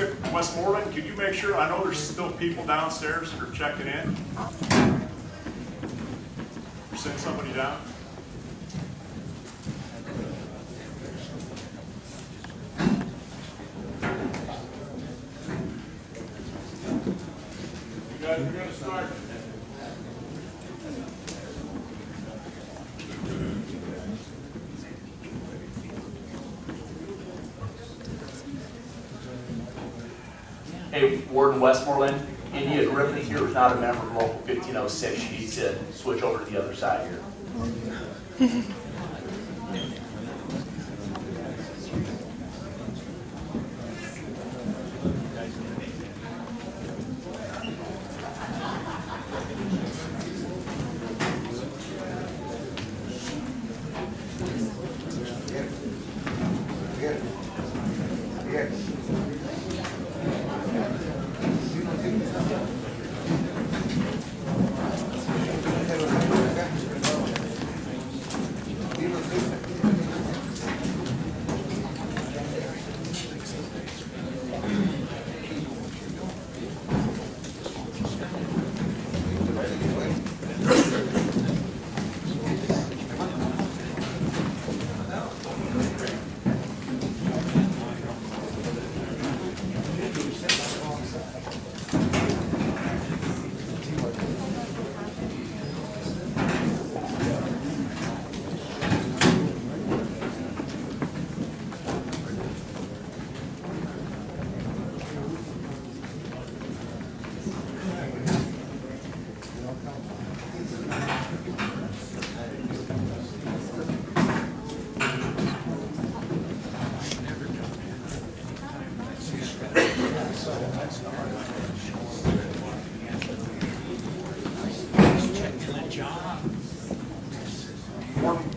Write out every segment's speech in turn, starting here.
Skip Westmoreland, could you make sure, I know there's still people downstairs that are checking in. Send somebody down. You guys are going to start. Hey, Warden Westmoreland, India Griffin here is not a member of Local 1506. She needs to switch over to the other side here.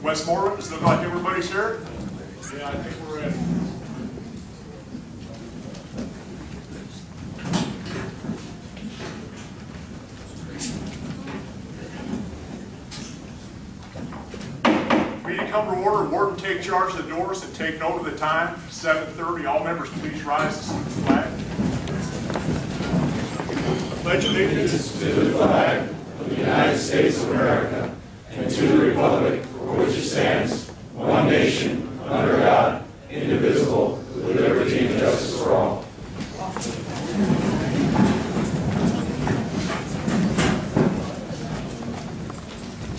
Westmoreland, does it look like everybody's here? Yeah, I think we're in. Meeting come to order. Warden, take charge of the doors and take note of the time, 7:30. All members, please rise to salute the flag. I pledge allegiance to the flag of the United States of America and to the republic for which it stands, one nation, under God, indivisible, with liberty and justice for all.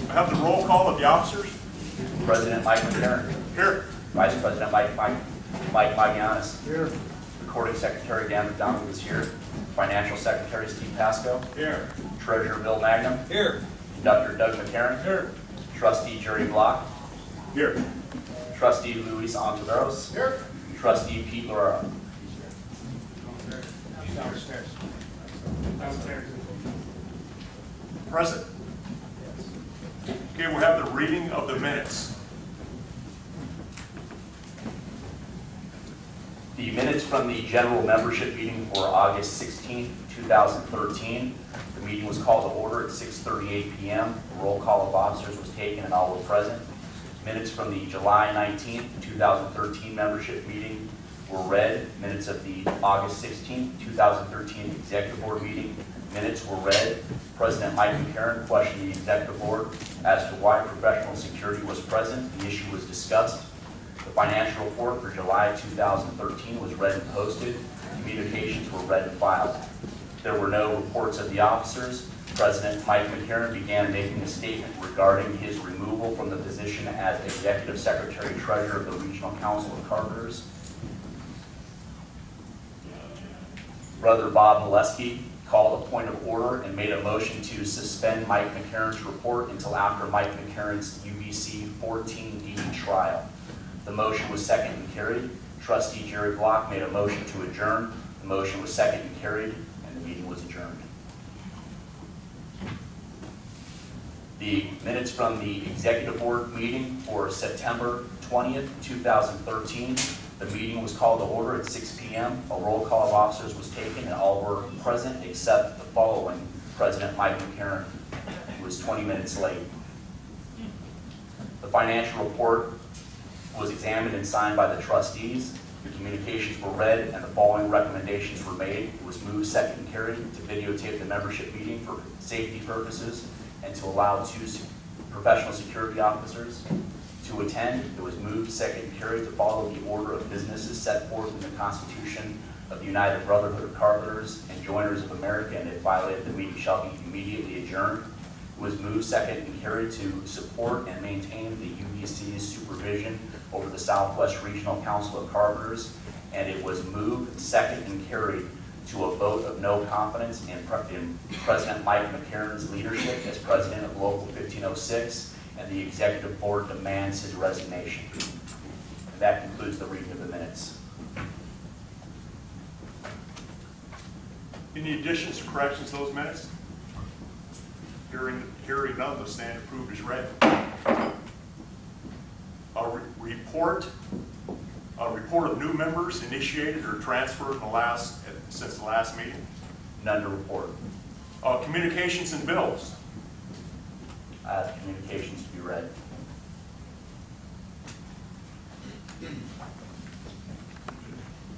I have the roll call of the officers. President Mike McCarron. Here. Vice President Mike Magianis. Here. Recording Secretary Dan McDonald is here. Financial Secretary Steve Pasco. Here. Treasurer Bill Magnum. Here. Conductor Doug McCarron. Here. Trustee Jerry Block. Here. Trustee Luis Ontiveros. Here. Trustee Pete Lora. Downstairs. Present. Okay, we'll have the reading of the minutes. The minutes from the general membership meeting for August 16, 2013. The meeting was called to order at 6:38 p.m. A roll call of officers was taken and all were present. Minutes from the July 19, 2013 membership meeting were read. Minutes of the August 16, 2013 executive board meeting minutes were read. President Mike McCarron questioned the executive board as to why professional security was present. The issue was discussed. The financial report for July 2013 was read and posted. Communications were read and filed. There were no reports of the officers. President Mike McCarron began making a statement regarding his removal from the position as Executive Secretary Treasurer of the Regional Council of Carpenters. Brother Bob Molesky called a point of order and made a motion to suspend Mike McCarron's report until after Mike McCarron's UBC 14D trial. The motion was seconded and carried. Trustee Jerry Block made a motion to adjourn. The motion was seconded and carried, and the meeting was adjourned. The minutes from the executive board meeting for September 20th, 2013. The meeting was called to order at 6 p.m. A roll call of officers was taken and all were present except the following: President Mike McCarron, who was 20 minutes late. The financial report was examined and signed by the trustees. The communications were read and the following recommendations were made. It was moved, second, and carried to videotape the membership meeting for safety purposes and to allow 2 professional security officers to attend. It was moved, second, and carried to follow the order of businesses set forth in the Constitution of the United Brotherhood of Carpenters and Joiners of America, and if violated, the meeting shall be immediately adjourned. It was moved, second, and carried to support and maintain the UBC's supervision over the Southwest Regional Council of Carpenters, and it was moved, second, and carried to a vote of no confidence in President Mike McCarron's leadership as president of Local 1506, and the executive board demands his resignation. And that concludes the reading of the minutes. Any additions or corrections to those minutes? Hearing none, the stand approved is read. A report of new members initiated or transferred since the last meeting. None to report. Communications and bills. Communications to be read.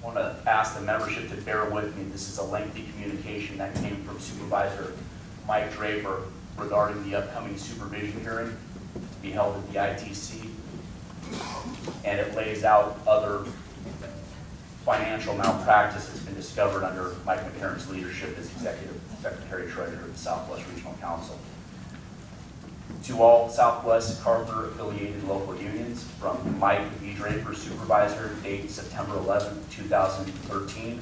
I want to ask the membership to bear with me. This is a lengthy communication that came from Supervisor Mike Draper regarding the upcoming supervision hearing to be held at the ITC. And it lays out other financial malpractice that's been discovered under Mike McCarron's leadership as Executive Secretary Treasurer of the Southwest Regional Council. To all Southwest Carpenter affiliated local unions, from Mike V. Draper, Supervisor, date September 11, 2013,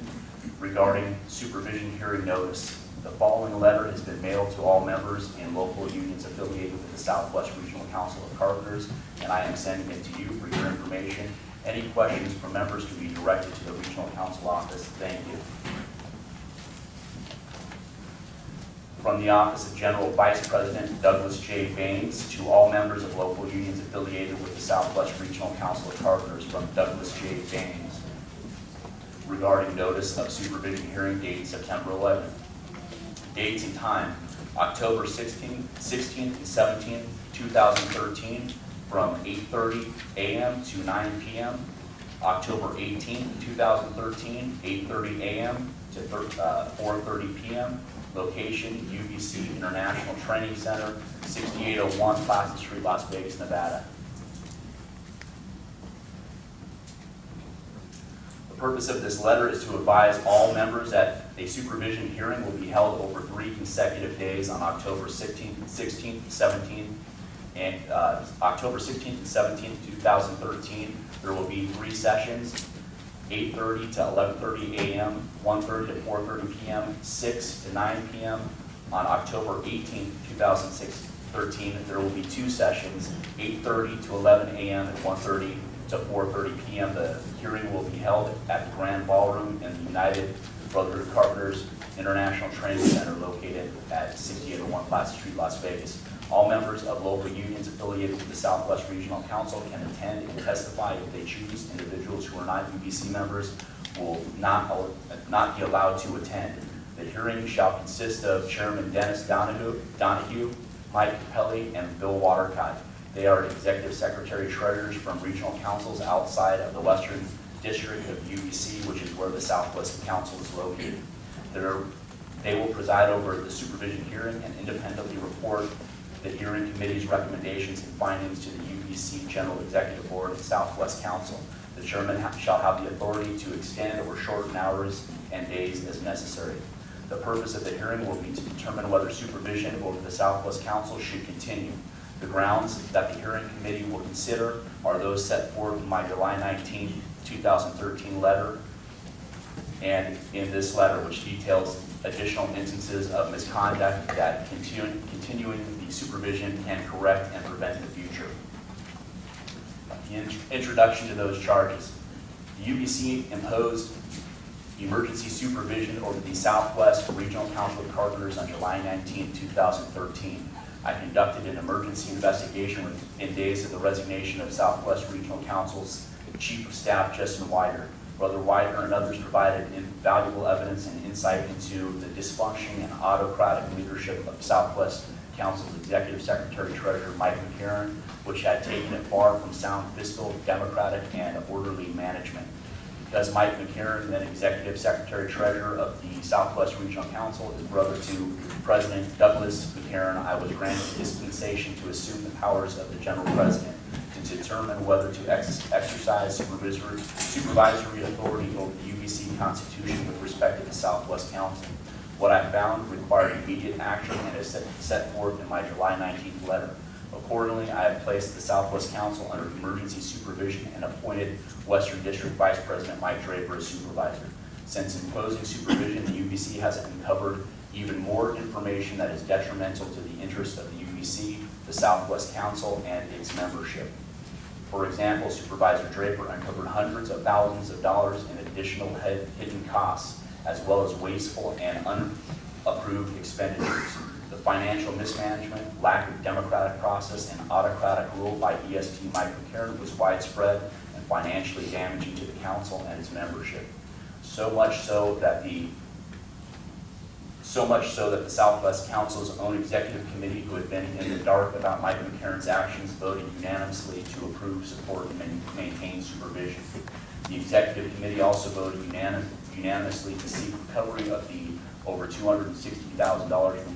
regarding supervision hearing notice. The following letter has been mailed to all members and local unions affiliated with the Southwest Regional Council of Carpenters, and I am sending it to you for your information. Any questions from members can be directed to the Regional Council office. Thank you. From the Office of General Vice President Douglas J. Baines, to all members of local unions affiliated with the Southwest Regional Council of Carpenters, from Douglas J. Baines, regarding notice of supervision hearing date September 11th. Dates and time: October 16th and 17th, 2013, from 8:30 a.m. to 9 p.m. October 18th, 2013, 8:30 a.m. to 4:30 p.m. Location: UBC International Training Center, 6801 Plaza Street, Las Vegas, Nevada. The purpose of this letter is to advise all members that a supervision hearing will be held over 3 consecutive days on October 16th, 17th, and October 16th and 17th, 2013. There will be 3 sessions: 8:30 to 11:30 a.m., 1:30 to 4:30 p.m., 6 to 9 p.m. On October 18th, 2013, there will be 2 sessions: 8:30 to 11 a.m. and 1:30 to 4:30 p.m. The hearing will be held at the Grand Ballroom in the United Brotherhood of Carpenters International Training Center, located at 6801 Plaza Street, Las Vegas. All members of local unions affiliated with the Southwest Regional Council can attend and testify if they choose. Individuals who are not UBC members will not be allowed to attend. The hearing shall consist of Chairman Dennis Donahue, Mike Capelli, and Bill Watercott. They are executive secretary treasurers from regional councils outside of the Western District of UBC, which is where the Southwest Council is located. They will preside over the supervision hearing and independently report the hearing committee's recommendations and findings to the UBC General Executive Board and Southwest Council. The chairman shall have the authority to extend or shorten hours and days as necessary. The purpose of the hearing will be to determine whether supervision over the Southwest Council should continue. The grounds that the hearing committee will consider are those set forth in my July 19, 2013 letter, and in this letter, which details additional instances of misconduct that continuing the supervision can correct and prevent in the future. The introduction to those charges. The UBC imposed emergency supervision over the Southwest Regional Council of Carpenters on July 19, 2013. I conducted an emergency investigation within days of the resignation of Southwest Regional Council's Chief of Staff, Justin Wider. Brother Widener and others provided invaluable evidence and insight into the dysfunction and autocratic leadership of Southwest Council's Executive Secretary Treasurer Mike McCarron, which had taken it far from sound fiscal, democratic, and orderly management. Because Mike McCarron, then Executive Secretary Treasurer of the Southwest Regional Council, is brother to President Douglas McCarron, I was granted dispensation to assume the powers of the General President to determine whether to exercise supervisory authority over the UBC Constitution with respect to the Southwest Council. What I found required immediate action and is set forth in my July 19th letter. Accordingly, I have placed the Southwest Council under emergency supervision and appointed Western District Vice President Mike Draper as supervisor. Since imposing supervision, the UBC has uncovered even more information that is detrimental to the interests of the UBC, the Southwest Council, and its membership. For example, Supervisor Draper uncovered hundreds of thousands of dollars in additional hidden costs, as well as wasteful and unapproved expenditures. The financial mismanagement, lack of democratic process, and autocratic rule by EST Mike McCarron was widespread and financially damaging to the council and its membership. So much so that the Southwest Council's own executive committee, who had been in the dark about Mike McCarron's actions, voted unanimously to approve, support, and maintain supervision. The executive committee also voted unanimously to seek recovery of the over $260,000 from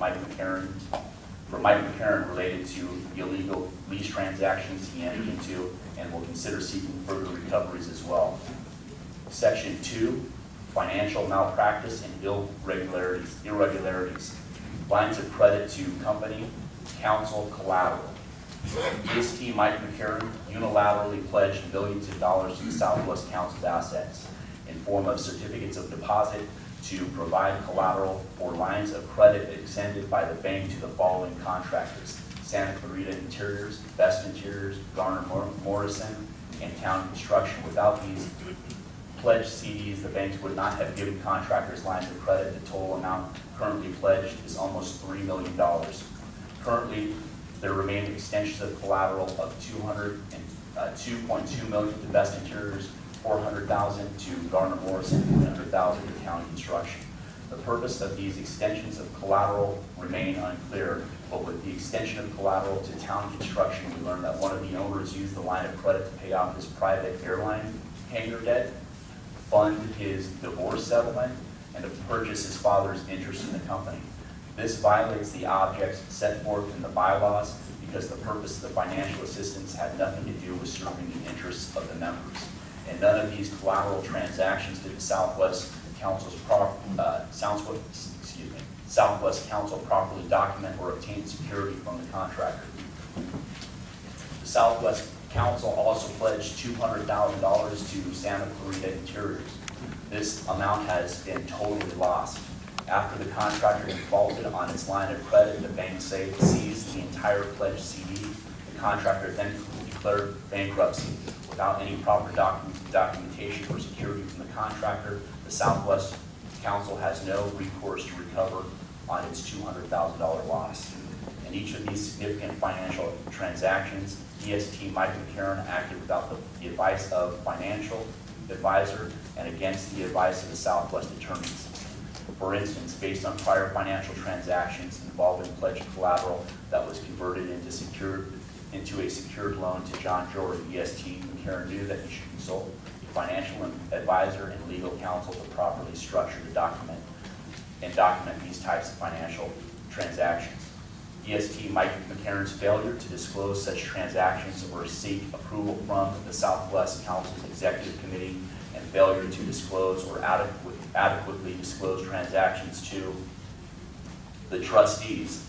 Mike McCarron related to illegal lease transactions he entered into, and will consider seeking further recoveries as well. Section 2, financial malpractice and irregularities. Lines of credit to company, council, collateral. EST Mike McCarron unilaterally pledged millions of dollars to the Southwest Council's assets in form of certificates of deposit to provide collateral for lines of credit extended by the bank to the following contractors: Santa Clarita Interiors, Best Interiors, Garner Morrison, and Town Construction. Without these pledged CDs, the banks would not have given contractors lines of credit. The total amount currently pledged is almost $3 million. Currently, there remain extensions of collateral of $2.2 million to Best Interiors, $400,000 to Garner Morrison, $300,000 to Town Construction. The purpose of these extensions of collateral remain unclear, but with the extension of collateral to Town Construction, we learned that one of the owners used the line of credit to pay off his private airline hangar debt, fund his divorce settlement, and to purchase his father's interest in the company. This violates the objects set forth in the bylaws because the purpose of the financial assistance had nothing to do with serving the interests of the members. And none of these collateral transactions did the Southwest Council properly document or obtain security from the contractor. The Southwest Council also pledged $200,000 to Santa Clarita Interiors. This amount has been totally lost. After the contractor defaulted on its line of credit, the bank seized the entire pledged CD. The contractor then declared bankruptcy. Without any proper documentation or security from the contractor, the Southwest Council has no recourse to recover on its $200,000 loss. In each of these significant financial transactions, EST Mike McCarron acted without the advice of financial advisor and against the advice of the Southwest attorneys. For instance, based on prior financial transactions involving pledged collateral that was converted into a secured loan to John Jordan, EST McCarron knew that he should consult a financial advisor and legal counsel to properly structure the document these types of financial transactions. EST Mike McCarron's failure to disclose such transactions or seek approval from the Southwest Council's Executive Committee and failure to disclose or adequately disclose transactions to the trustees,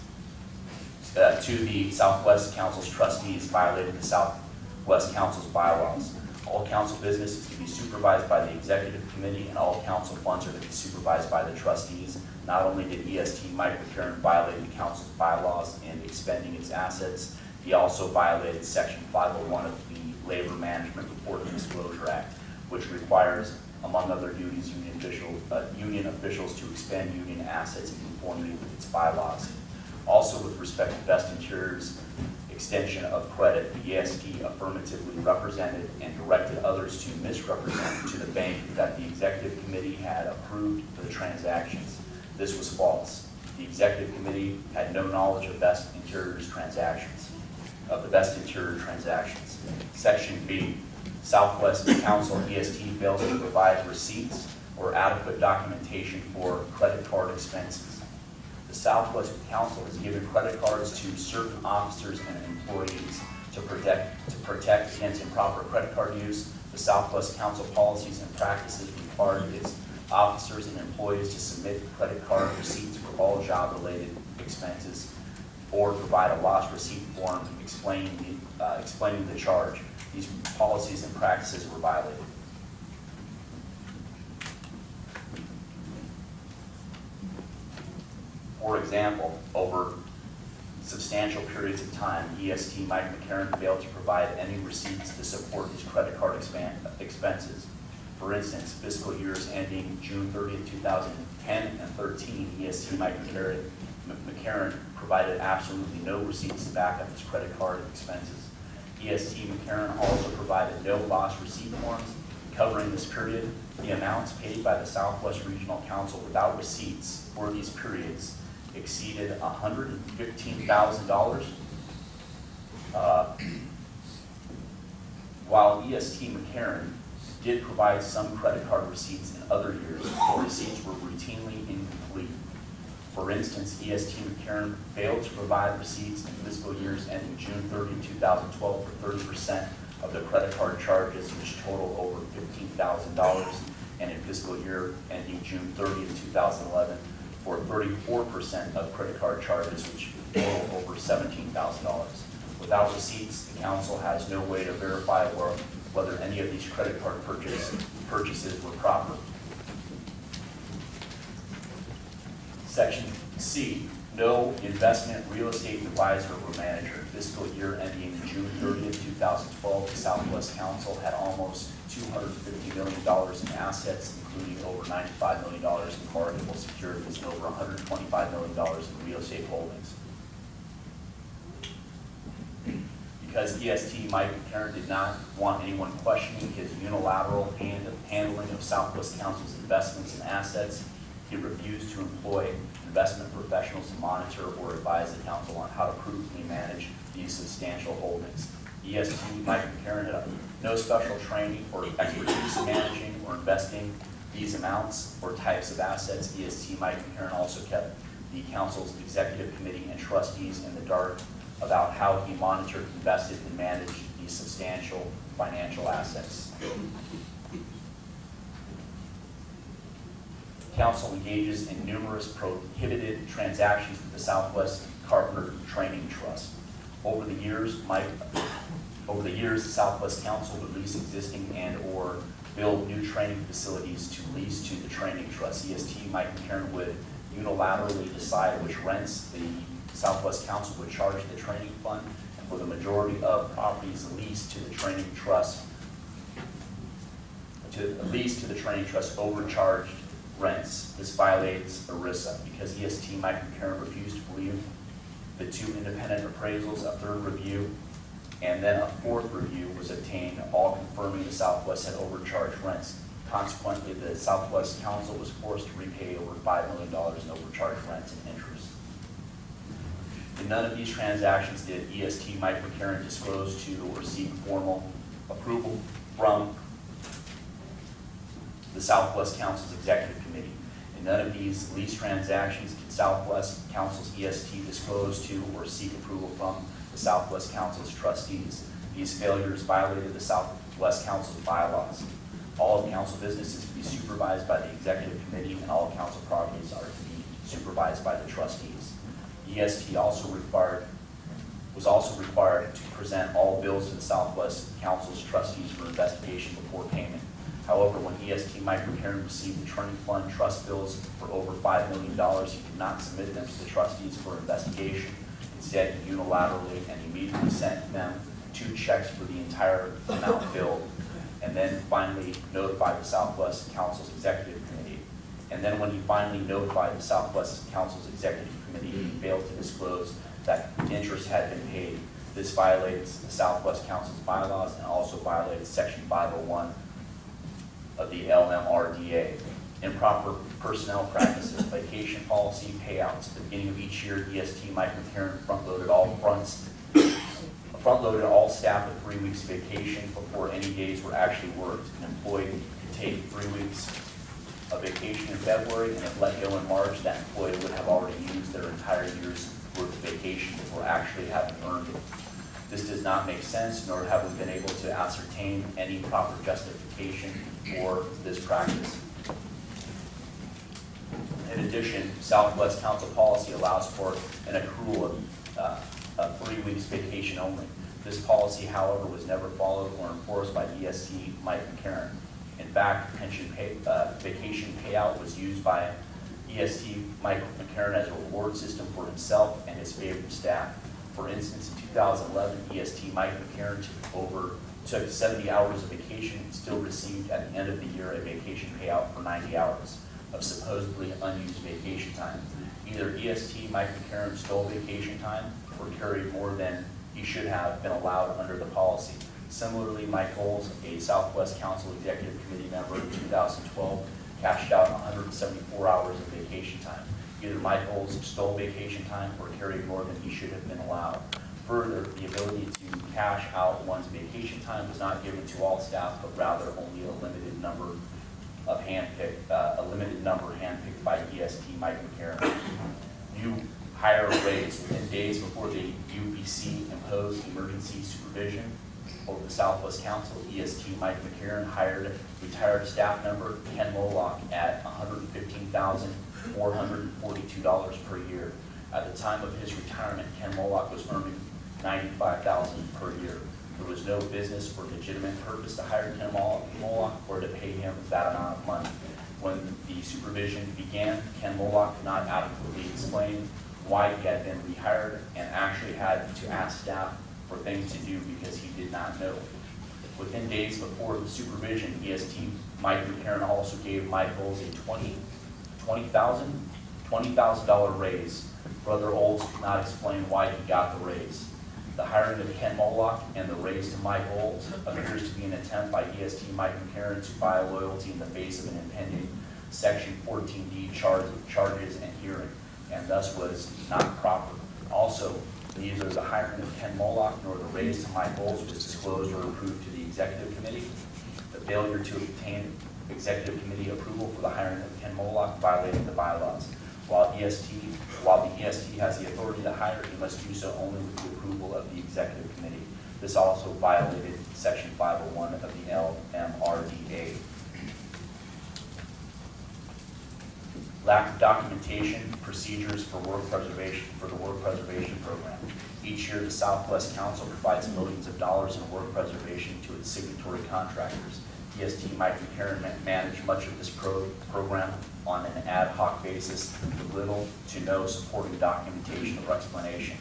to the Southwest Council's trustees violated the Southwest Council's bylaws. All council business is to be supervised by the Executive Committee, and all council funds are to be supervised by the trustees. Not only did EST Mike McCarron violate the council's bylaws in expending its assets, he also violated Section 501 of the Labor Management Reporting Disclosure Act, which requires, among other duties, union officials to expend union assets in conformity with its bylaws. Also, with respect to Best Interiors' extension of credit, the EST affirmatively represented and directed others to misrepresent to the bank that the Executive Committee had approved the transactions. This was false. The Executive Committee had no knowledge of the Best Interior transactions. Section B, Southwest Council EST fails to provide receipts or adequate documentation for credit card expenses. The Southwest Council has given credit cards to certain officers and employees to protect against improper credit card use. The Southwest Council policies and practices require its officers and employees to submit credit card receipts for all job-related expenses or provide a loss receipt form explaining the charge. These policies and practices were violated. For example, over substantial periods of time, EST Mike McCarron failed to provide any receipts to support his credit card expenses. For instance, fiscal years ending June 30th, 2010 and 13, EST Mike McCarron provided absolutely no receipts to back up his credit card expenses. EST McCarron also provided no loss receipt forms covering this period. The amounts paid by the Southwest Regional Council without receipts for these periods exceeded $115,000. While EST McCarron did provide some credit card receipts in other years, the receipts were routinely incomplete. For instance, EST McCarron failed to provide receipts in fiscal years ending June 30, 2012 for 30% of the credit card charges, which total over $15,000, and in fiscal year ending June 30, 2011 for 34% of credit card charges, which total over $17,000. Without receipts, the council has no way to verify whether any of these credit card purchases were proper. Section C, no investment real estate advisor or manager. Fiscal year ending June 30th, 2012, the Southwest Council had almost $250 million in assets, including over $95 million in marketable securities and over $125 million in real estate holdings. Because EST Mike McCarron did not want anyone questioning his unilateral handling of Southwest Council's investments and assets, he refused to employ investment professionals to monitor or advise the council on how to prudently manage these substantial holdings. EST Mike McCarron had no special training or expertise in managing or investing these amounts or types of assets. EST Mike McCarron also kept the council's executive committee and trustees in the dark about how he monitored, invested, and managed these substantial financial assets. Council engages in numerous prohibited transactions with the Southwest Carpenter Training Trust. Over the years, the Southwest Council would lease existing and/or build new training facilities to lease to the training trust. EST Mike McCarron would unilaterally decide which rents the Southwest Council would charge the training fund, and for the majority of properties leased to the training trust, overcharged rents. This violates ERISA because EST Mike McCarron refused to believe the two independent appraisals, a third review, and then a fourth review was obtained, all confirming the Southwest had overcharged rents. Consequently, the Southwest Council was forced to repay over $5 million in overcharged rents and interest. In none of these transactions did EST Mike McCarron disclose to or seek formal approval from the Southwest Council's Executive Committee. In none of these lease transactions did Southwest Council's EST disclose to or seek approval from the Southwest Council's trustees. These failures violated the Southwest Council's bylaws. All of council business is to be supervised by the Executive Committee, and all council properties are to be supervised by the trustees. EST was also required to present all bills to the Southwest Council's trustees for investigation before payment. However, when EST Mike McCarron received the training fund trust bills for over $5 million, he did not submit them to the trustees for investigation. Instead, he unilaterally and immediately sent them 2 checks for the entire amount billed, and then finally notified the Southwest Council's Executive Committee. And then when he finally notified the Southwest Council's Executive Committee, he failed to disclose that interest had been paid. This violates the Southwest Council's bylaws and also violates Section 501 of the LMRDA. Improper personnel practices, vacation policy, payouts. At the beginning of each year, EST Mike McCarron front-loaded all front-loaded all staff with 3 weeks vacation before any days were actually worked. An employee could take 3 weeks of vacation in February, and if let go in March, that employee would have already used their entire year's worth of vacation before actually having earned it. This does not make sense, nor have we been able to ascertain any proper justification for this practice. In addition, Southwest Council policy allows for an accrual of 3 weeks vacation only. This policy, however, was never followed or enforced by EST Mike McCarron. In fact, vacation payout was used by EST Mike McCarron as a reward system for himself and his favorite staff. For instance, in 2011, EST Mike McCarron took 70 hours of vacation and still received at the end of the year a vacation payout for 90 hours of supposedly unused vacation time. Either EST Mike McCarron stole vacation time or carried more than he should have been allowed under the policy. Similarly, Mike Bowles, a Southwest Council Executive Committee member in 2012, cashed out 174 hours of vacation time. Either Mike Bowles stole vacation time or carried more than he should have been allowed. Further, the ability to cash out one's vacation time was not given to all staff, but rather only a limited number handpicked by EST Mike McCarron. New hire raise within days before the UPC imposed emergency supervision over the Southwest Council. EST Mike McCarron hired retired staff member Ken Moloch at $115,442 per year. At the time of his retirement, Ken Moloch was earning $95,000 per year. There was no business or legitimate purpose to hire Ken Moloch or to pay him that amount of money. When the supervision began, Ken Moloch could not adequately explain why he had been rehired and actually had to ask staff for things to do because he did not know. Within days before the supervision, EST Mike McCarron also gave Mike Bowles a $20,000 raise. Brother Olds could not explain why he got the raise. The hiring of Ken Moloch and the raise to Mike Bowles appears to be an attempt by EST Mike McCarron to buy loyalty in the face of an impending Section 14D charges and hearing, and thus was not proper. Also, neither the hiring of Ken Moloch nor the raise to Mike Bowles was disclosed or approved to the Executive Committee. The failure to obtain Executive Committee approval for the hiring of Ken Moloch violated the bylaws. While the EST has the authority to hire, he must do so only with the approval of the Executive Committee. This also violated Section 501 of the LMRDA. Lack of documentation, procedures for the work preservation program. Each year, the Southwest Council provides millions of dollars in work preservation to its signatory contractors. EST Mike McCarron managed much of this program on an ad hoc basis with little to no supporting documentation or explanation.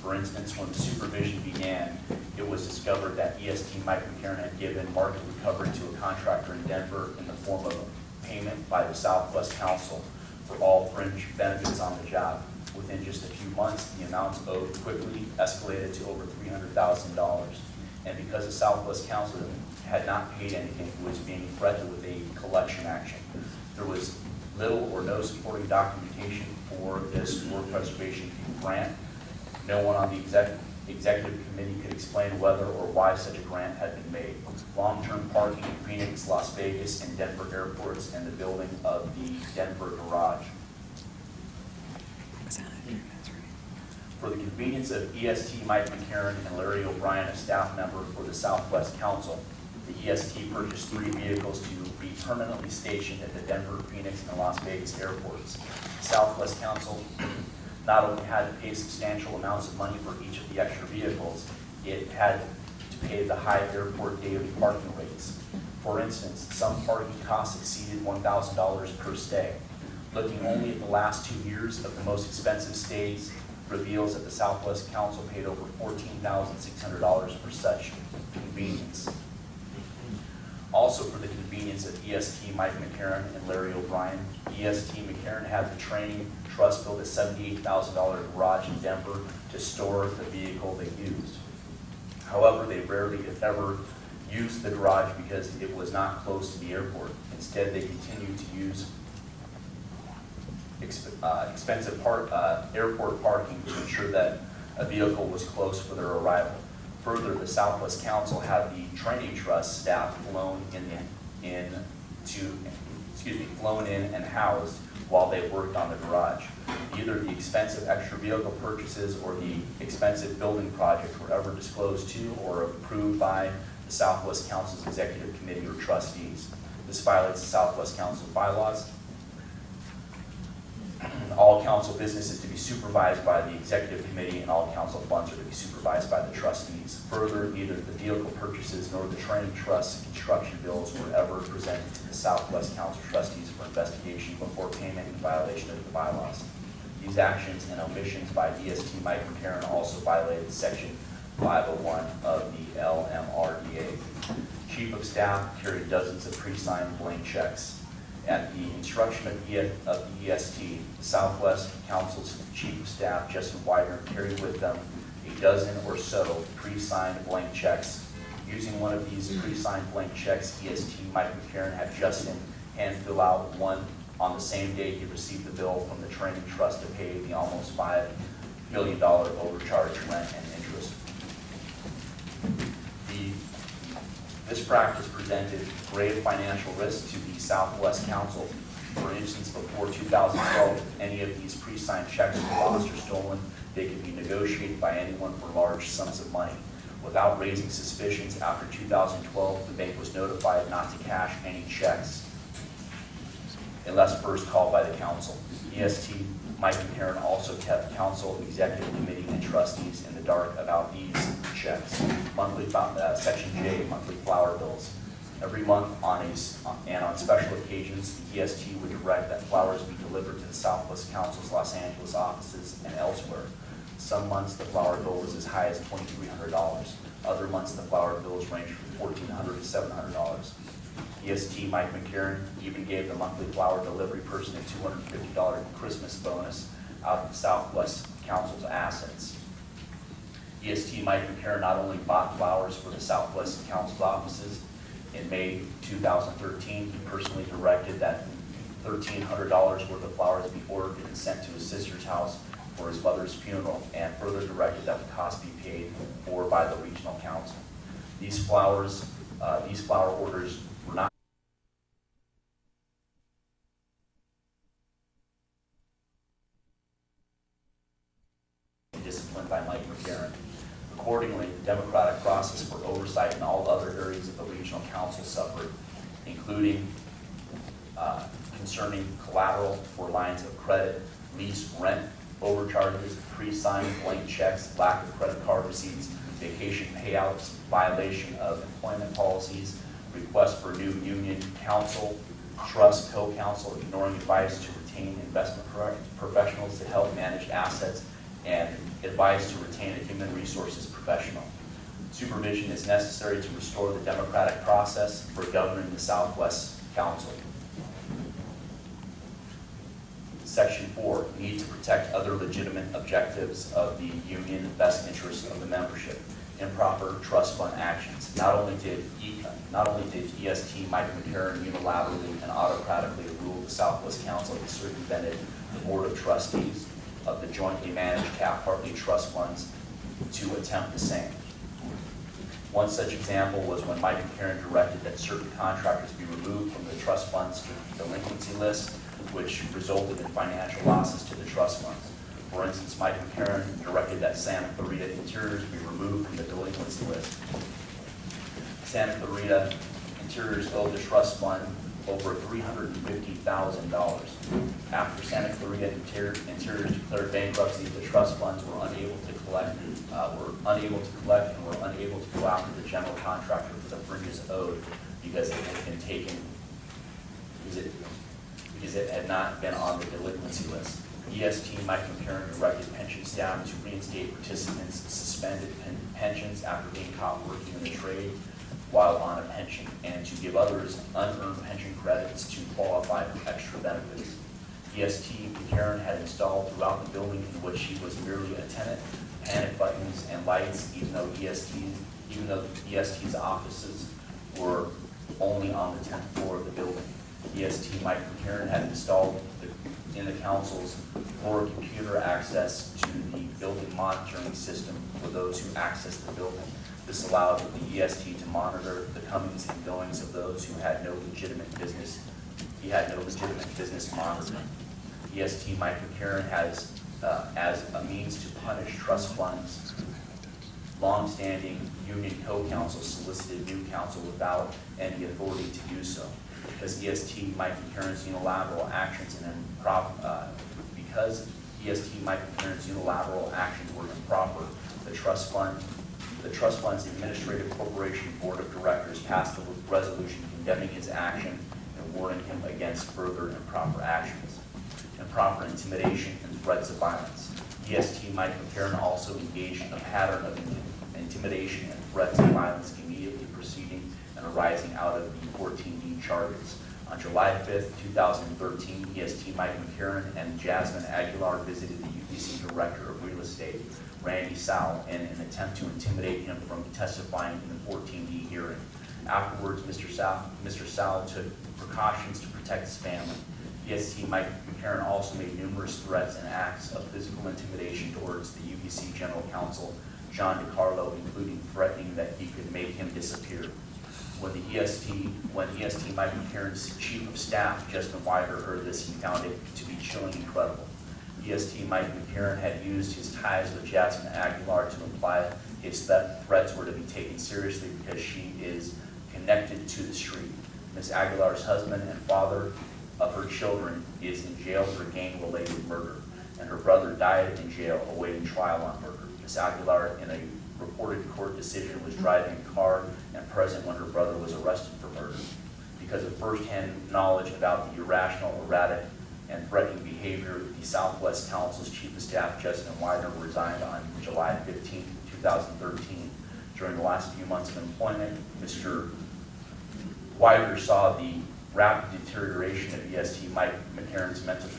For instance, when the supervision began, it was discovered that EST Mike McCarron had given market recovery to a contractor in Denver in the form of a payment by the Southwest Council for all fringe benefits on the job. Within just a few months, the amounts owed quickly escalated to over $300,000. And because the Southwest Council had not paid anything, it was being threatened with a collection action. There was little or no supporting documentation for this work preservation grant. No one on the Executive Committee could explain whether or why such a grant had been made. Long-term parking in Phoenix, Las Vegas, and Denver airports, and the building of the Denver garage. For the convenience of EST Mike McCarron and Larry O'Brien, a staff member for the Southwest Council, the EST purchased 3 vehicles to be permanently stationed at the Denver, Phoenix, and Las Vegas airports. The Southwest Council not only had to pay substantial amounts of money for each of the extra vehicles, it had to pay the high airport daily parking rates. For instance, some parking costs exceeded $1,000 per stay. Looking only at the last 2 years of the most expensive stays reveals that the Southwest Council paid over $14,600 for such convenience. Also, for the convenience of EST Mike McCarron and Larry O'Brien, EST McCarron had the training trust build a $78,000 garage in Denver to store the vehicle they used. However, they rarely, if ever, used the garage because it was not close to the airport. Instead, they continued to use expensive airport parking to ensure that a vehicle was close for their arrival. Further, the Southwest Council had the training trust staff flown in and housed while they worked on the garage. Neither the expensive extra vehicle purchases or the expensive building project were ever disclosed to or approved by the Southwest Council's executive committee or trustees. This violates the Southwest Council bylaws. All council business is to be supervised by the executive committee, and all council funds are to be supervised by the trustees. Further, neither the vehicle purchases nor the training trust construction bills were ever presented to the Southwest Council trustees for investigation before payment in violation of the bylaws. These actions and omissions by EST Mike and Karen also violated Section 501 of the LMRDA. Chief of Staff carried dozens of pre-signed blank checks. At the instruction of the EST, the Southwest Council's Chief of Staff, Justin Widener, carried with them a dozen or so pre-signed blank checks. Using one of these pre-signed blank checks, EST Mike and Karen had Justin hand fill out one on the same day he received the bill from the training trust to pay the almost $5 million overcharge rent and interest. This practice presented grave financial risk to the Southwest Council. For instance, before 2012, if any of these pre-signed checks were lost or stolen, they could be negotiated by anyone for large sums of money. Without raising suspicions, after 2012, the bank was notified not to cash any checks unless first called by the council. EST Mike and Karen also kept council, executive committee, and trustees in the dark about these checks. Monthly, Section J, monthly flower bills. Every month on special occasions, the EST would direct that flowers be delivered to the Southwest Council's Los Angeles offices and elsewhere. Some months the flower bill was as high as $2,300. Other months the flower bills ranged from $1,400 to $700. EST Mike McCarron even gave the monthly flower delivery person a $250 Christmas bonus out of the Southwest Council's assets. EST Mike McCarron not only bought flowers for the Southwest Council's offices. In May 2013, he personally directed that $1,300 worth of flowers be ordered and sent to his sister's house for his mother's funeral, and further directed that the cost be paid for by the regional council. These flower orders were not disciplined by Mike McCarron. Accordingly, the democratic process for oversight in all other areas of the regional council suffered, including concerning collateral for lines of credit, lease, rent, overcharges, pre-signed blank checks, lack of credit card receipts, vacation payouts, violation of employment policies, request for new union counsel, trust co-counsel, ignoring advice to retain investment professionals to help manage assets, and advice to retain a human resources professional. Supervision is necessary to restore the democratic process for governing the Southwest Council. Section 4, need to protect other legitimate objectives of the union best interests of the membership. Improper trust fund actions. Not only did EST Mike McCarron unilaterally and autocratically rule the Southwest Council, he circumvented the Board of Trustees of the jointly managed Taft-Hartley trust funds to attempt the same. One such example was when Mike McCarron directed that certain contractors be removed from the trust fund's delinquency list, which resulted in financial losses to the trust funds. For instance, Mike McCarron directed that Santa Clarita Interiors be removed from the delinquency list. Santa Clarita Interiors owed the trust fund over $350,000. After Santa Clarita Interiors declared bankruptcy, the trust funds were unable to collect and were unable to go after the general contractor for the fringes owed because it had been taken, because it had not been on the delinquency list. EST Mike McCarron directed pension staff to reinstate participants' suspended pensions after being caught working in the trade while on a pension, and to give others unearned pension credits to qualify for extra benefits. EST McCarron had installed throughout the building in which he was merely a tenant panic buttons and lights, even though EST's offices were only on the 10th floor of the building. EST Mike McCarron had installed the in the councils for computer access to the building monitoring system for those who access the building. This allowed the EST to monitor the comings and goings of those who had no legitimate business. He had no legitimate business monitoring. EST Mike McCarron has, as a means to punish trust funds, long-standing union co-counsel solicited new counsel without any authority to do so. Because EST Mike McCarron's unilateral actions were improper, the trust fund's administrative corporation board of directors passed a resolution condemning his action and warning him against further improper actions. Improper intimidation and threats of violence. EST Mike McCarron also engaged in a pattern of intimidation and threats of violence immediately preceding and arising out of the 14D charges. On July 5th, 2013, EST Mike McCarron and Jasmine Aguilar visited the UPC Director of Real Estate, Randy Sowell, in an attempt to intimidate him from testifying in the 14D hearing. Afterwards, Mr. Sowell took precautions to protect his family. EST Mike McCarron also made numerous threats and acts of physical intimidation towards the UPC General Counsel, John DiCarlo, including threatening that he could make him disappear. When EST Mike McCarron's Chief of Staff, Justin Wider, heard this, he found it to be chilling incredible. EST Mike McCarron had used his ties with Jasmine Aguilar to imply his threats were to be taken seriously because she is connected to the street. Ms. Aguilar's husband and father of her children is in jail for gang-related murder, and her brother died in jail awaiting trial on murder. Ms. Aguilar, in a reported court decision, was driving a car and present when her brother was arrested for murder. Because of firsthand knowledge about the irrational, erratic, and threatening behavior, the Southwest Council's Chief of Staff, Justin Wider, resigned on July 15, 2013. During the last few months of employment, Mr. Wider saw the rapid deterioration of EST Mike McCarron's mental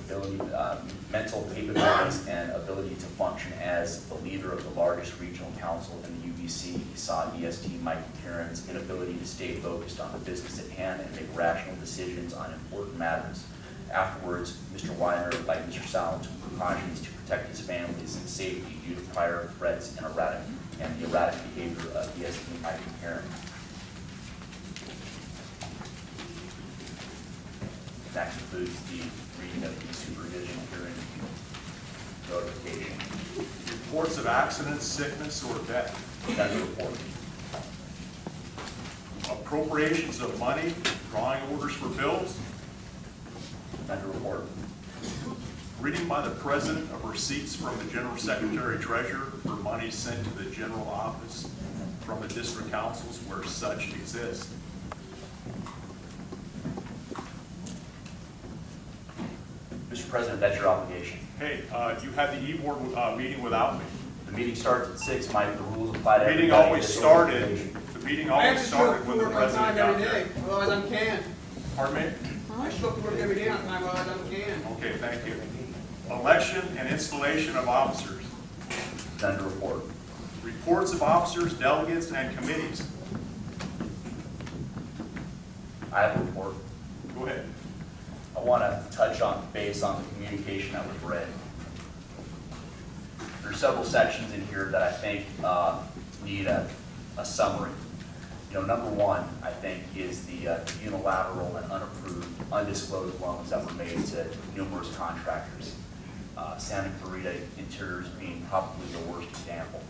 capabilities and ability to function as the leader of the largest regional council in the UBC. He saw EST Mike McCarron's inability to stay focused on the business at hand and make rational decisions on important matters. Afterwards, Mr. Weiner, like Mr. Sowell, took precautions to protect his family's safety due to prior threats and the erratic behavior of EST Mike McCarron. That concludes the reading of the supervision hearing notification. Reports of accidents, sickness, or death. That's the report. Appropriations of money, drawing orders for bills. That's the report. Reading by the President of receipts from the General Secretary Treasurer for money sent to the General Office from the district councils where such exist. Mr. President, that's your obligation. Hey, you had the E-Board meeting without me. The meeting starts at 6, Mike. The rules apply to The meeting everybody. always started, the meeting I always have to show up started to when the work on President time got every there. day, otherwise I'm canned. Pardon me? I show up to work every day on time, otherwise I'm canned. Okay, thank you. Election and installation of officers. Under report. Reports of officers, delegates, and committees. I have a report. Go ahead. I want to touch on base on the communication that was read. There are several sections in here that I think need a summary. You know, number one, I think, is the unilateral and unapproved, undisclosed loans that were made to numerous contractors. Santa Clarita Interiors being probably the worst example.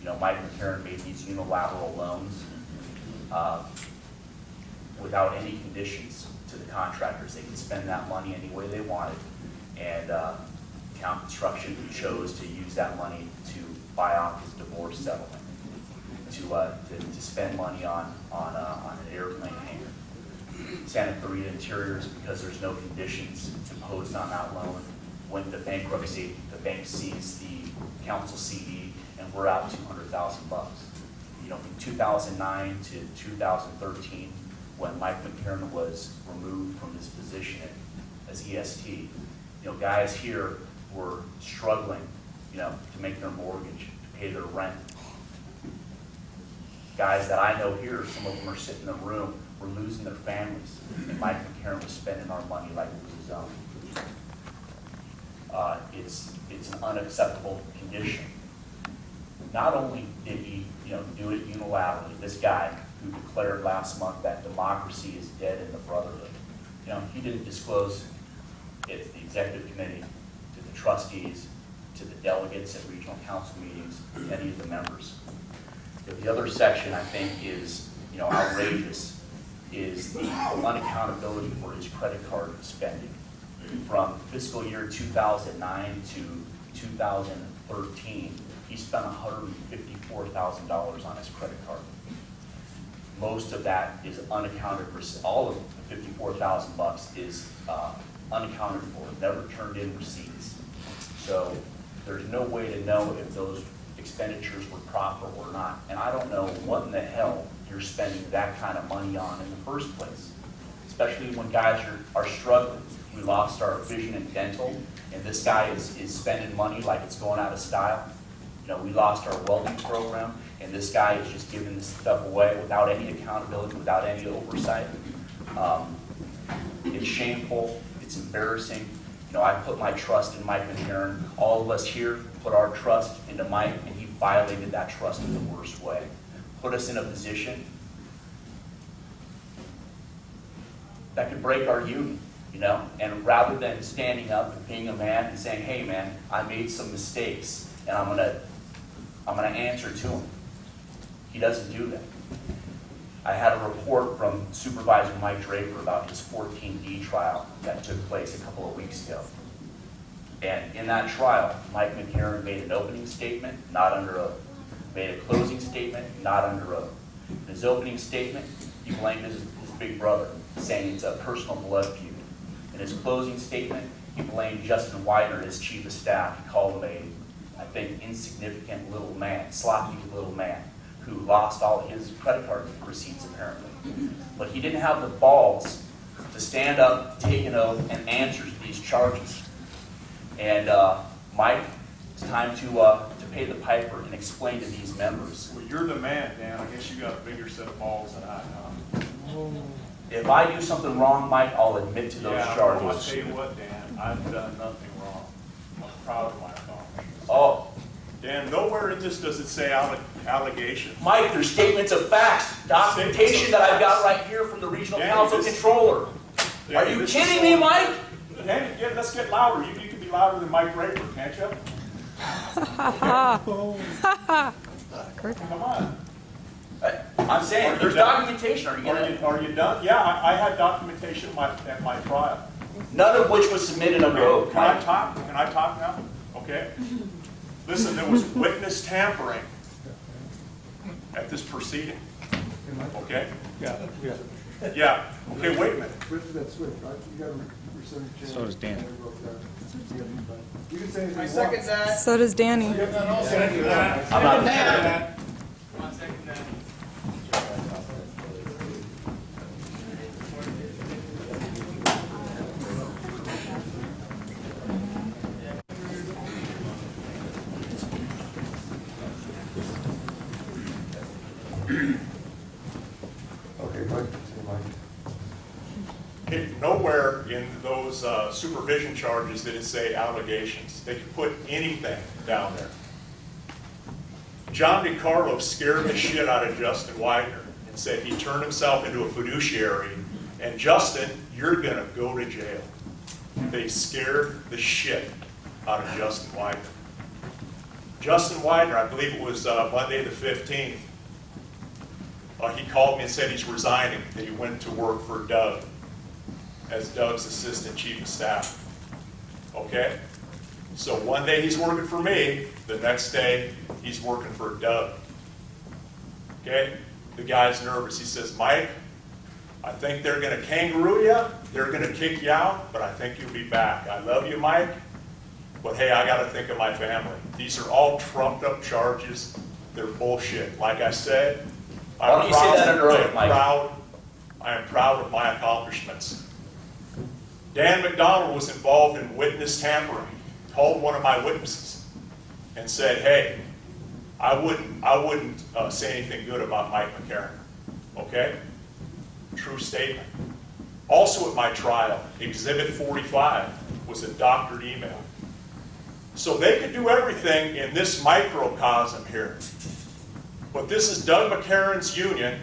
You know, Mike McCarron made these unilateral loans without any conditions to the contractors. They could spend that money any way they wanted, and Town Construction chose to use that money to buy off his divorce settlement, to spend money on an airplane hangar. Santa Clarita Interiors, because there's no conditions imposed on that loan, went into bankruptcy. The bank seized the council CD, and we're out $200,000. You know, from 2009 to 2013, when Mike McCarron was removed from his position as EST, you know, guys here were struggling, you know, to make their mortgage, to pay their rent. Guys that I know here, some of them are sitting in the room, were losing their families, and Mike McCarron was spending our money like it was his own. It's an unacceptable condition. Not only did he, do it unilaterally, this guy who declared last month that democracy is dead in the Brotherhood, he didn't disclose it to the executive committee, to the trustees, to the delegates at regional council meetings, any of the members. The other section I think is, outrageous, is the unaccountability for his credit card spending. From fiscal year 2009 to 2013, he spent $154,000 on his credit card. Most of that is unaccounted for. All of the $54,000 is unaccounted for, never turned in receipts. So there's no way to know if those expenditures were proper or not. And I don't know what in the hell you're spending that kind of money on in the first place, especially when guys are struggling. We lost our vision and dental, and this guy is spending money like it's going out of style. We lost our welding program, and this guy is just giving this stuff away without any accountability, without any oversight. It's shameful. It's embarrassing. I put my trust in Mike McCarron. All of us here put our trust into Mike, and he violated that trust in the worst way. Put us in a position that could break our union, And rather than standing up and being a man and saying, "Hey, man, I made some mistakes, and I'm gonna answer to him," he doesn't do that. I had a report from Supervisor Mike Draper about his 14D trial that took place a couple of weeks ago. And in that trial, Mike McCarron made an opening statement, made a closing statement, not under oath. In his opening statement, he blamed his big brother, saying it's a personal blood feud. In his closing statement, he blamed Justin Widener, his chief of staff. He called him I think, insignificant little man, sloppy little man, who lost all his credit card receipts apparently. But he didn't have the balls to stand up, take an oath, and answer to these charges. And Mike, it's time to pay the piper and explain to these members. Well, you're the man, Dan. I guess you got a bigger set of balls than I do. If I do something wrong, Mike, I'll admit to those charges. Well, I'll tell you what, Dan, I've done nothing wrong. I'm proud of my accomplishments. Oh. Dan, nowhere in this does it say allegations. Mike, there's statements of facts, documentation that I've got right here from the regional council controller. Are you kidding me, Mike? Dan, let's get louder. You can be louder than Mike Draper, can't you? Come on. I'm saying, there's documentation. Are you done? Yeah, I had documentation at my trial. None of which was submitted under oath. Can I talk? Can I talk now? Okay. Listen, there was witness tampering at this proceeding. Okay? Yeah. Yeah. Okay, wait a minute. So does Dan. You can say anything I you second want. that. So does Danny. I'm not that. Okay, Mike. Okay, nowhere in those supervision charges did it say allegations. They could put anything down there. John DiCarlo scared the shit out of Justin Widener and said he turned himself into a fiduciary, and Justin, you're going to go to jail. They scared the shit out of Justin Widener. Justin Widener, I believe it was Monday the 15th, he called me and said he's resigning, that he went to work for Doug as Doug's assistant chief of staff. Okay? So one day he's working for me, the next day he's working for Doug. Okay? The guy's nervous. He says, Mike, I think they're going to kangaroo you, they're going to kick you out, but I think you'll be back. I love you, Mike, but hey, I got to think of my family. These are all trumped up charges. They're bullshit. Like I said, Why don't you say that under oath, Mike? I am proud of my accomplishments. Dan McDonald was involved in witness tampering. Called one of my witnesses and said, "Hey, I wouldn't say anything good about Mike McCarron." Okay, true statement. Also at my trial, Exhibit 45 was a doctored email So they could do everything in this microcosm here. But this is Doug McCarron's union,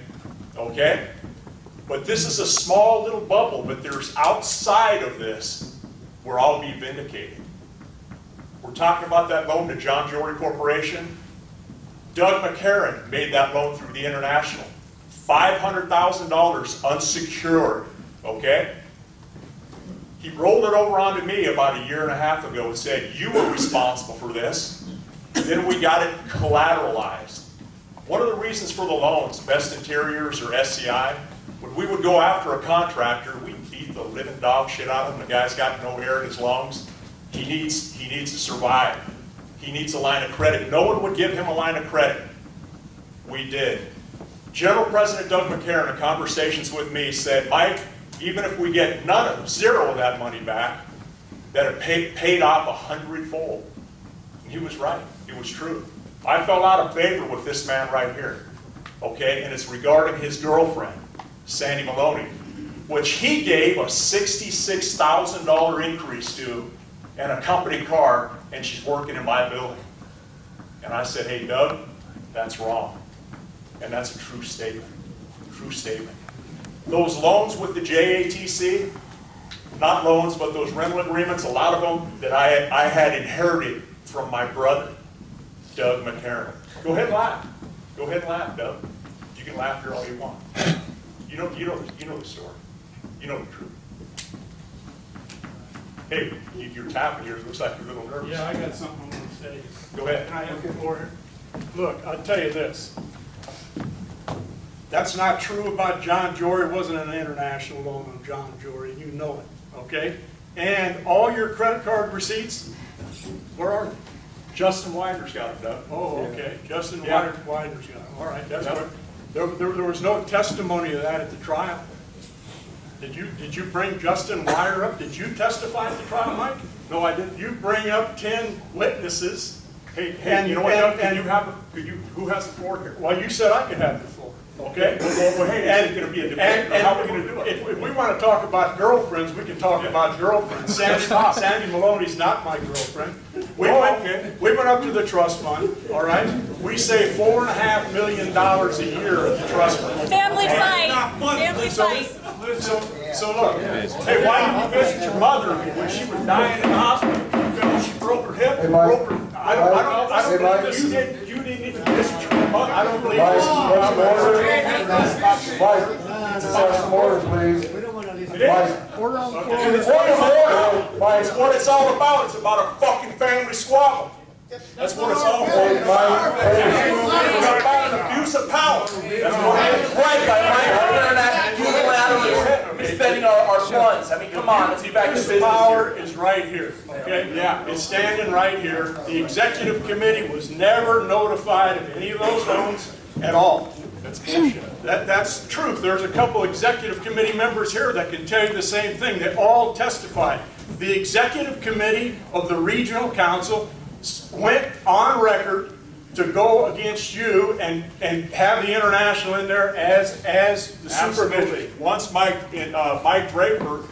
okay? But this is a small little bubble, but there's outside of this where I'll be vindicated. We're talking about that loan to John Jory Corporation. Doug McCarron made that loan through the International. $500,000 unsecured, okay? He rolled it over onto me about a year and a half ago and said, you were responsible for this. Then we got it collateralized. One of the reasons for the loans, Best Interiors or SCI, when we would go after a contractor, we'd beat the living dog shit out of him. The guy's got no air in his lungs. He needs to survive. He needs a line of credit. No one would give him a line of credit. We did. General President Doug McCarron, in conversations with me, said, Mike, even if we get zero of that money back, that it paid off 100-fold. And he was right. It was true. I fell out of favor with this man right here, okay? And it's regarding his girlfriend, Sandy Maloney, which he gave a $66,000 increase to and a company car, and she's working in my building. And I said, hey, Doug, that's wrong. And that's a true statement. True statement. Those loans with the JATC, not loans, but those rental agreements, a lot of them that I had inherited from my brother, Doug McCarron. Go ahead and laugh. Go ahead and laugh, Doug. You can laugh here all you want. You know the story. You know the truth. Hey, you're tapping here. It looks like you're a little nervous. Yeah, I got something I want to say. Go ahead. Can I have the floor here? Look, I'll tell you this. That's not true about John Jory. It wasn't an international loan on John Jory. You know it, okay? And all your credit card receipts, where are they? Justin Wider's got it, Doug. Oh, okay. Justin Yeah. Wider's got it. All right. That's Yep. what. There was no testimony of that at the trial. Did you bring Justin Wider up? Did you testify at the trial, Mike? No, I didn't. You bring up 10 witnesses. Hey, And- you know what, Doug? and- Who has the floor here? Well, you said I could have the floor, okay? Well, hey, is it going to be a debate? And How are we going to do it? if we want to talk about girlfriends, we can talk about girlfriends. Sandy Maloney's not my girlfriend. We went up to the trust fund, all right? We save $4.5 million a year at the trust fund. Family fight. Not money. Family So- fight. So look, hey, why didn't you visit your mother when she was dying in the hospital? Because she broke her hip, Hey, Mike. broke her. I don't Hey, believe Mike. this is. You didn't even visit your mother. I don't believe Mike, this is. let's some order. Mike, let's have some order, please. Mike, Order on the floor. point of order. Mike, It's what it's all about. It's about a fucking family squabble. That's what it's all hey, about. Mike, hey, It's about an abuse of power. That's what it is. Right, by Mike, we're international unilaterally spending our funds. I mean, come on, let's get back to This business power here. is right here, okay? Yeah, it's standing right here. The executive committee was never notified of any of those loans at all. That's bullshit. That's the truth. There's a couple executive committee members here that can tell you the same thing. They all testified. The executive committee of the regional council went on record to go against you and have the international in there as the Absolutely. supervision. Once Mike Draper,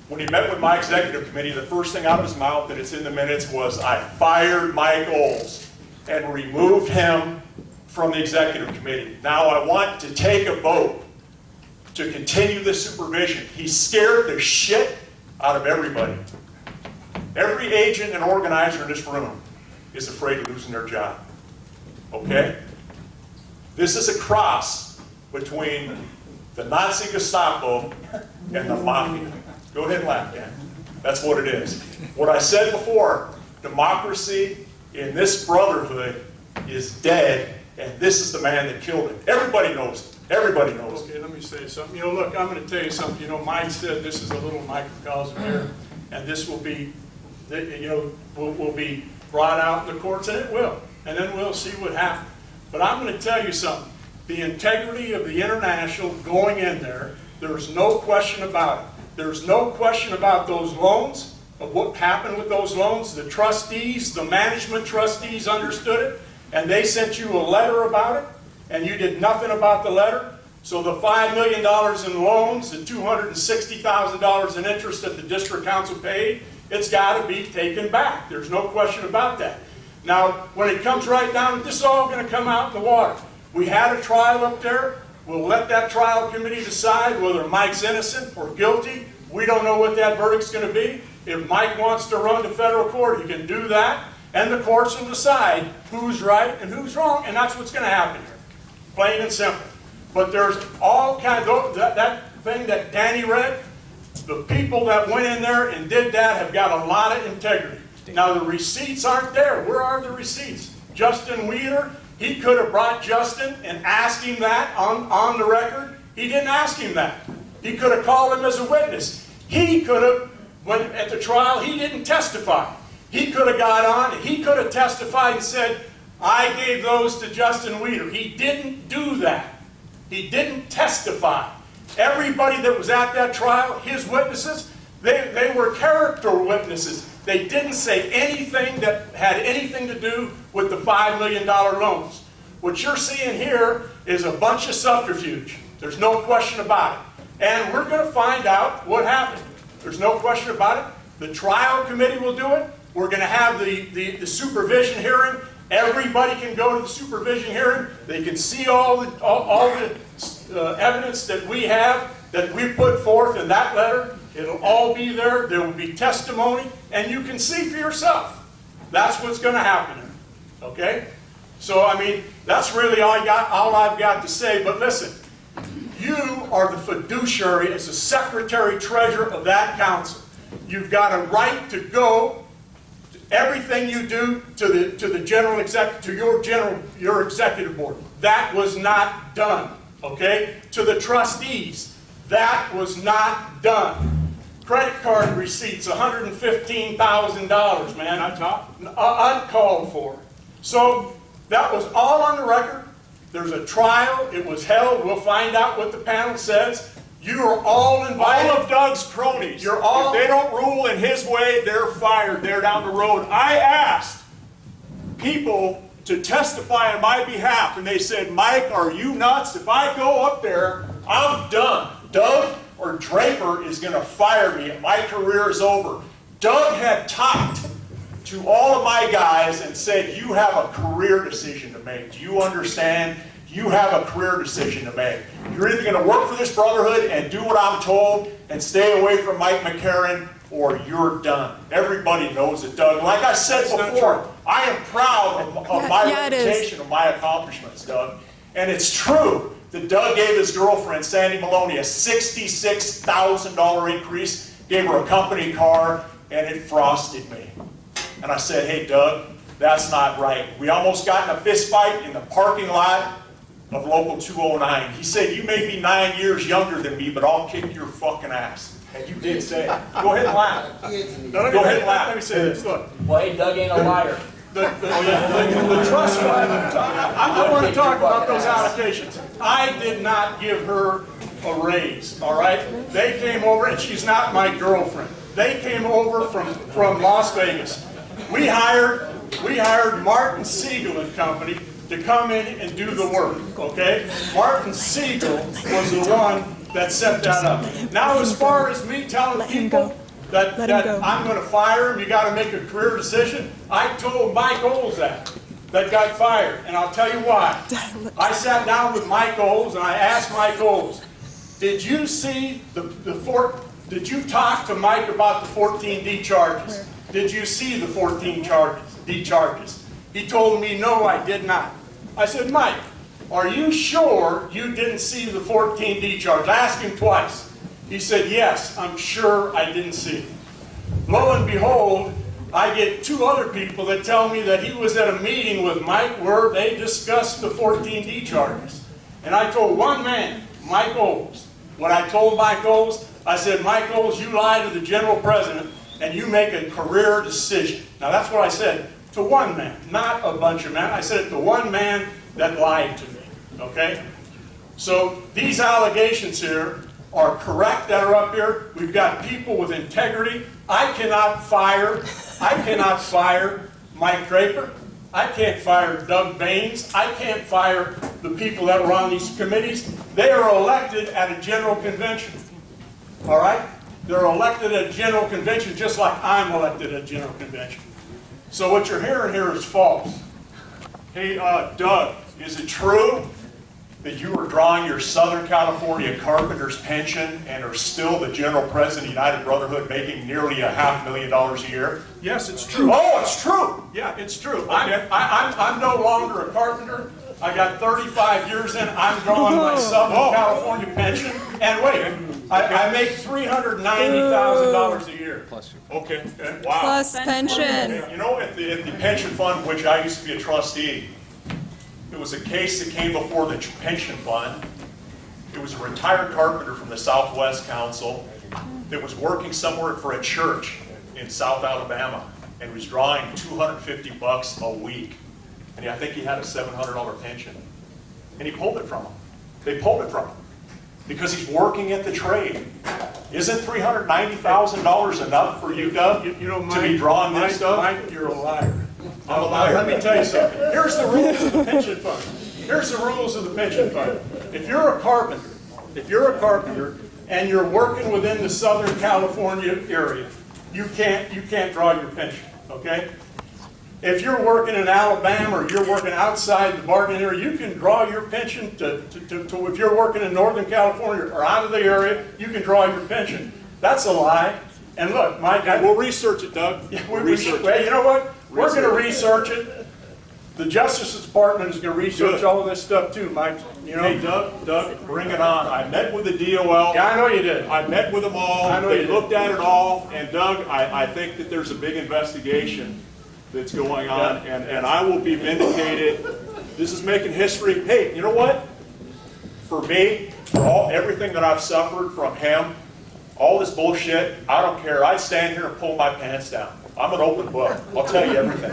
when he met with my executive committee, the first thing out of his mouth, and it's in the minutes, was, I fired Mike Oles and removed him from the executive committee. Now I want to take a vote to continue the supervision. He scared the shit out of everybody. Every agent and organizer in this room is afraid of losing their job. Okay? This is a cross between the Nazi Gestapo and the Mafia. Go ahead and laugh, Dan. That's what it is. What I said before, democracy in this brotherhood is dead, and this is the man that killed it. Everybody knows it. Everybody knows it. Okay, let me say something. You know, look, I'm going to tell you something. You know, Mike said this is a little microcosm here, and this will be, you know, will be brought out in the courts, and it will. And then we'll see what happens. But I'm going to tell you something. The integrity of the international going in there, there's no question about it. There's no question about those loans, of what happened with those loans. The trustees, the management trustees understood it, and they sent you a letter about it, and you did nothing about the letter. So the $5 million in loans, the $260,000 in interest that the district council paid, it's got to be taken back. There's no question about that. Now, when it comes right down, this is all going to come out in the water. We had a trial up there. We'll let that trial committee decide whether Mike's innocent or guilty. We don't know what that verdict's going to be. If Mike wants to run to federal court, he can do that, and the courts will decide who's right and who's wrong, and that's what's going to happen here. Plain and simple. But there's all kinds of, that thing that Danny read, the people that went in there and did that have got a lot of integrity. Now the receipts aren't there. Where are the receipts? Justin Wheeler, he could have brought Justin and asked him that on the record. He didn't ask him that. He could have called him as a witness. He could have, when at the trial, he didn't testify. He could have got on, and he could have testified and said, I gave those to Justin Wheeler. He didn't do that. He didn't testify. Everybody that was at that trial, his witnesses, they were character witnesses. They didn't say anything that had anything to do with the $5 million loans. What you're seeing here is a bunch of subterfuge. There's no question about it. And we're going to find out what happened. There's no question about it. The trial committee will do it. We're going to have the supervision hearing. Everybody can go to the supervision hearing. They can see all the evidence that we have, that we put forth in that letter. It'll all be there. There will be testimony, and you can see for yourself. That's what's going to happen here. Okay? So, I mean, that's really all I've got to say. But listen, you are the fiduciary as the secretary-treasurer of that council. You've got a right to go. Everything you do to the general executive, to your executive board, that was not done. Okay? To the trustees, that was not done. Credit card receipts, $115,000, man. Uncalled for. So that was all on the record. There's a trial. It was held. We'll find out what the panel says. You are all invited. All of Doug's cronies. You're all. If they don't rule in his way, they're fired. They're down the road. I asked people to testify on my behalf, and they said, Mike, are you nuts? If I go up there, I'm done. Doug or Draper is going to fire me, and my career is over. Doug had talked to all of my guys and said, you have a career decision to make. Do you understand? You have a career decision to make. You're either going to work for this brotherhood and do what I'm told and stay away from Mike McCarron, or you're done. Everybody knows it, Doug. Like I said before, I am proud of my reputation, of my accomplishments, Doug. And it's true that Doug gave his girlfriend, Sandy Maloney, a $66,000 increase, gave her a company car, and it frosted me. And I said, hey, Doug, that's not right. We almost got in a fist fight in the parking lot of Local 209. He said, you may be 9 years younger than me, but I'll kick your fucking ass. And you did say it. Go ahead and laugh. Go ahead and laugh. Let me say this. Look. Well, hey, Doug ain't a liar. The trust fund, I want to talk about those allocations. I did not give her a raise, all right? They came over, and she's not my girlfriend. They came over from Las Vegas. We hired Martin Siegel and Company to come in and do the work, okay? Martin Siegel was the one that set that up. Now, as far as me telling people that I'm going to fire him, you got to make a career decision, I told Mike Oles that got fired, and I'll tell you why. I sat down with Mike Oles, and I asked Mike Oles, did you see did you talk to Mike about the 14D charges? Did you see the 14D charges? He told me, no, I did not. I said, Mike, are you sure you didn't see the 14D charge? I asked him twice. He said, yes, I'm sure I didn't see it. Lo and behold, I get two other people that tell me that he was at a meeting with Mike where they discussed the 14D charges. And I told one man, Mike Oles. When I told Mike Oles, I said, Mike Oles, you lie to the general president and you make a career decision. Now that's what I said to one man, not a bunch of men. I said it to one man that lied to me, okay? So these allegations here are correct that are up here. We've got people with integrity. I cannot fire Mike Draper. I can't fire Doug Baines. I can't fire the people that were on these committees. They are elected at a general convention. All right? They're elected at general convention just like I'm elected at general convention. So what you're hearing here is false. Hey, Doug, is it true that you are drawing your Southern California carpenter's pension and are still the general president of United Brotherhood, making nearly $500,000 a year? Yes, it's true. Oh, it's true. Yeah, it's true. Okay. I'm no longer a carpenter. I got 35 years in. I'm drawing my Southern California pension. And wait, I make $390,000 a year. Okay. Wow. Plus pension. You know, at the pension fund, which I used to be a trustee, it was a case that came before the pension fund. It was a retired carpenter from the Southwest Council that was working somewhere for a church in South Alabama and was drawing $250 a week. And I think he had a $700 pension. And he pulled it from him. They pulled it from him because he's working at the trade. Isn't $390,000 enough for you, Doug, You know, to be drawing this stuff? Mike, you're a liar. I'm a liar. Let me tell you something. Here's the rules of the pension fund. Here's the rules of the pension fund. If you're a carpenter, and you're working within the Southern California area, you can't draw your pension, okay? If you're working in Alabama or you're working outside the bargaining area, you can draw your pension to if you're working in Northern California or out of the area, you can draw your pension. That's a lie. And look, Mike, We'll research it, Doug. yeah, We'll research it. well, you know what? We're going to research it. The Justice Department is going to research Good. all of this stuff too, Mike. You know? Hey, Doug, bring it on. I met with the DOL. Yeah, I know you did. I met with them all. I know They you did. looked at it all. And Doug, I think that there's a big investigation that's going on, and I will be vindicated. This is making history. Hey, you know what? For me, for everything that I've suffered from him, all this bullshit, I don't care. I'd stand here and pull my pants down. I'm an open book. I'll tell you everything.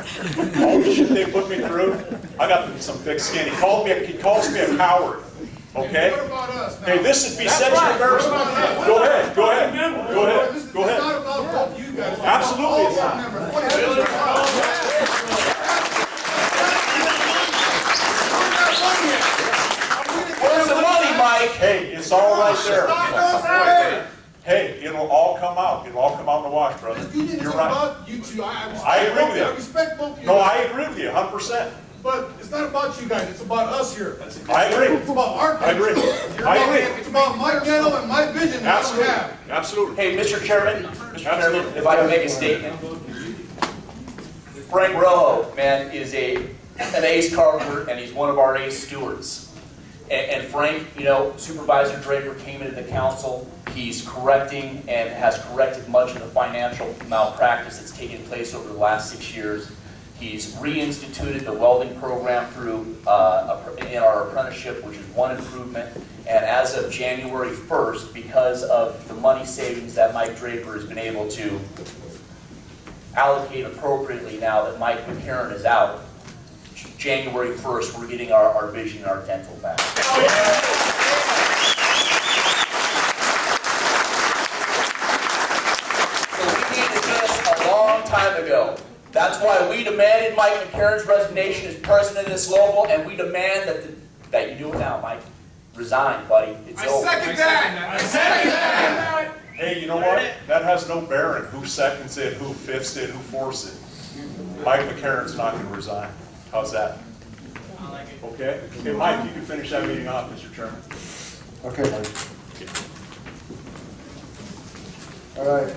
All the shit they put me through, I got some thick skin. He calls me a coward. Okay? What about us now? Hey, this would be such an embarrassment. Go ahead. This is not about both you guys. It's about Absolutely all it's not. board members. What is this about? Where's the money, Mike? Hey, it's all right there. Stop us there. Hey, it'll all come out. It'll all come out in the wash, brother. You think You're it's right. about you two. I agree with you. I respect both of you. No, I agree with you 100%. But it's not about you guys. It's about us here. I agree. It's about our I agree. pension. I agree. It's about my ghetto and my vision that we Absolutely. have. Absolutely. Hey, Mr. Chairman, if I can make a statement. Frank Rojo, man, is an ace carpenter, and he's one of our ace stewards. And Frank, you know, Supervisor Draper came into the council. He's correcting and has corrected much of the financial malpractice that's taken place over the last 6 years. He's reinstituted the welding program through in our apprenticeship, which is one improvement. And as of January 1st, because of the money savings that Mike Draper has been able to allocate appropriately now that Mike McCarron is out, January 1st, we're getting our vision and our dental back. So we needed this a long time ago. That's why we demanded Mike McCarron's resignation as president of this local, and we demand that you do it now, Mike. Resign, buddy. It's over. Second that. I second that. Hey, you know what? That has no bearing who seconds it, who fifths it, who fourths it. Mike McCarron's not going to resign. How's that? Okay? Okay, Mike, you can finish that meeting off, Mr. Chairman. Okay, Mike. All right.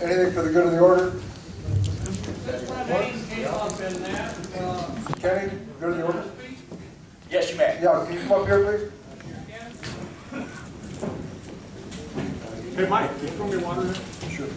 Anything for the good of the order? Kenny, good of the order? Yes, you may. Yeah, can you come up here, please? Hey, Mike, can you throw me water there? Sure.